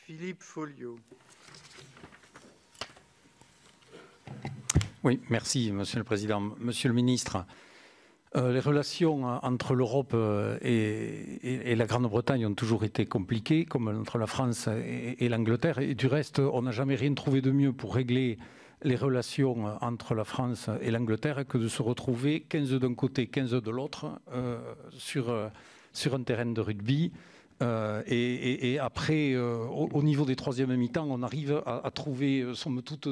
Philippe Folliot. Oui, merci, Monsieur le Président. Monsieur le Ministre, les relations entre l'Europe et la Grande-Bretagne ont toujours été compliquées, comme entre la France et l'Angleterre. Et du reste, on n'a jamais rien trouvé de mieux pour régler les relations entre la France et l'Angleterre que de se retrouver 15 d'un côté, 15 de l'autre sur un terrain de rugby. Et après, au niveau des troisièmes mi-temps, on arrive à trouver, somme toute,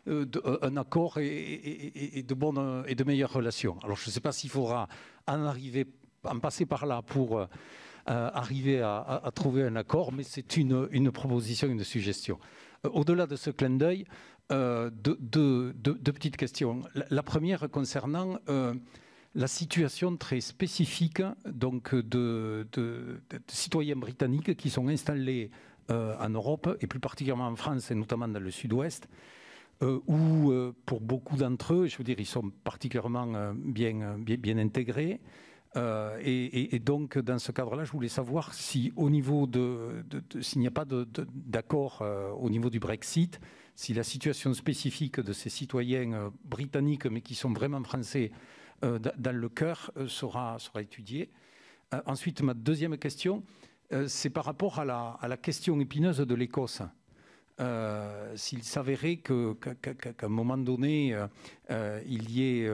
un accord et de meilleures relations. Alors, je ne sais pas s'il faudra en passer par là pour arriver à trouver un accord, mais c'est une proposition, une suggestion. Au-delà de ce clin d'œil, deux petites questions. La première concernant la situation très spécifique donc, de citoyens britanniques qui sont installés en Europe, et plus particulièrement en France, et notamment dans le sud-ouest, où pour beaucoup d'entre eux, je veux dire, ils sont particulièrement bien intégrés. Et donc, dans ce cadre-là, je voulais savoir si, au niveau s'il n'y a pas d'accord au niveau du Brexit, si la situation spécifique de ces citoyens britanniques, mais qui sont vraiment français dans le cœur, sera étudiée. Ensuite, ma deuxième question, c'est par rapport à la question épineuse de l'Écosse. S'il s'avérait qu'à un moment donné, il y ait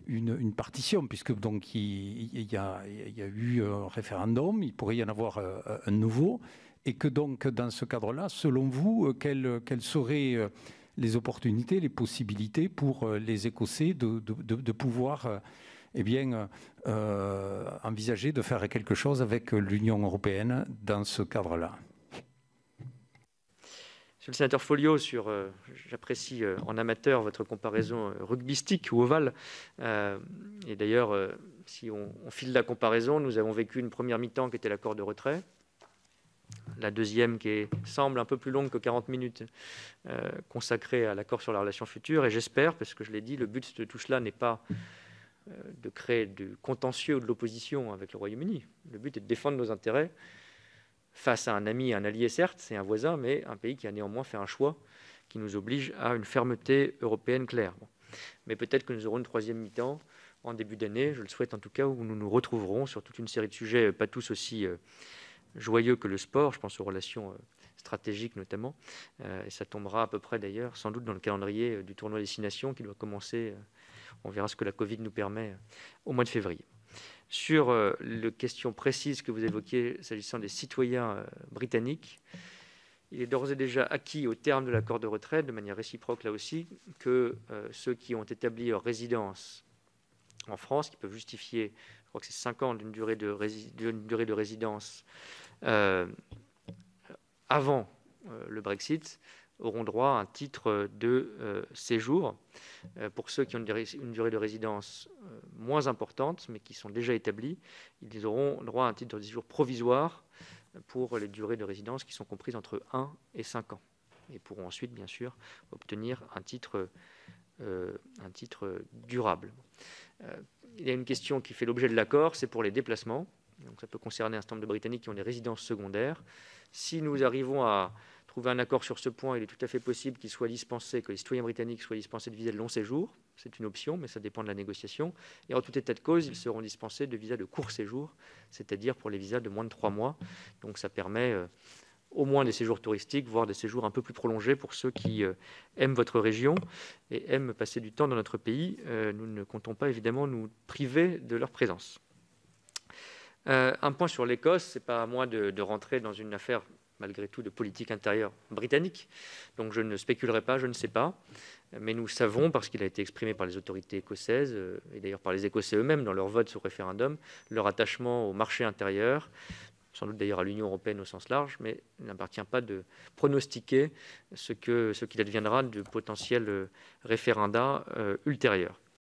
une partition, puisque donc il y a eu un référendum, il pourrait y en avoir un nouveau, et que donc dans ce cadre-là, selon vous, quelles seraient les opportunités, les possibilités pour les Écossais de pouvoir envisager de faire quelque chose avec l'Union européenne dans ce cadre-là? Monsieur le sénateur Folliot, j'apprécie en amateur votre comparaison rugbystique ou ovale. Et d'ailleurs, si on file la comparaison, nous avons vécu une première mi-temps qui était l'accord de retrait, la deuxième qui semble un peu plus longue que 40 minutes consacrée à l'accord sur la relation future. Et j'espère, parce que je l'ai dit, le but de tout cela n'est pas de créer du contentieux ou de l'opposition avec le Royaume-Uni. Le but est de défendre nos intérêts face à un ami, un allié certes, c'est un voisin, mais un pays qui a néanmoins fait un choix qui nous oblige à une fermeté européenne claire. Bon. Mais peut-être que nous aurons une troisième mi-temps en début d'année, je le souhaite en tout cas, où nous nous retrouverons sur toute une série de sujets, pas tous aussi joyeux que le sport, je pense aux relations stratégiques notamment, et ça tombera à peu près d'ailleurs, sans doute dans le calendrier du tournoi Destination qui doit commencer, on verra ce que la Covid nous permet, au mois de février. Sur les questions précises que vous évoquiez s'agissant des citoyens britanniques, il est d'ores et déjà acquis au terme de l'accord de retrait, de manière réciproque là aussi, que ceux qui ont établi leur résidence en France, qui peuvent justifier, je crois que c'est 5 ans d'une durée de résidence avant le Brexit, auront droit à un titre de séjour. Pour ceux qui ont une durée de résidence moins importante, mais qui sont déjà établis, ils auront droit à un titre de séjour provisoire pour les durées de résidence qui sont comprises entre 1 et 5 ans. Et pourront ensuite, bien sûr, obtenir un titre durable. Il y a une question qui fait l'objet de l'accord, c'est pour les déplacements. Donc ça peut concerner un certain nombre de Britanniques qui ont des résidences secondaires. Si nous arrivons à trouver un accord sur ce point, il est tout à fait possible que les citoyens britanniques soient dispensés de visa de long séjour. C'est une option, mais ça dépend de la négociation. Et en tout état de cause, ils seront dispensés de visa de court séjour, c'est-à-dire pour les visas de moins de 3 mois. Donc ça permet au moins des séjours touristiques, voire des séjours un peu plus prolongés pour ceux qui aiment votre région et aiment passer du temps dans notre pays. Nous ne comptons pas évidemment nous priver de leur présence. Un point sur l'Écosse, ce n'est pas à moi de rentrer dans une affaire malgré tout de politique intérieure britannique. Donc je ne spéculerai pas, je ne sais pas. Mais nous savons, parce qu'il a été exprimé par les autorités écossaises, et d'ailleurs par les Écossais eux-mêmes dans leur vote sur référendum, leur attachement au marché intérieur, sans doute d'ailleurs à l'Union européenne au sens large, mais il n'appartient pas de pronostiquer ce qu'il adviendra de potentiels référendats ultérieurs.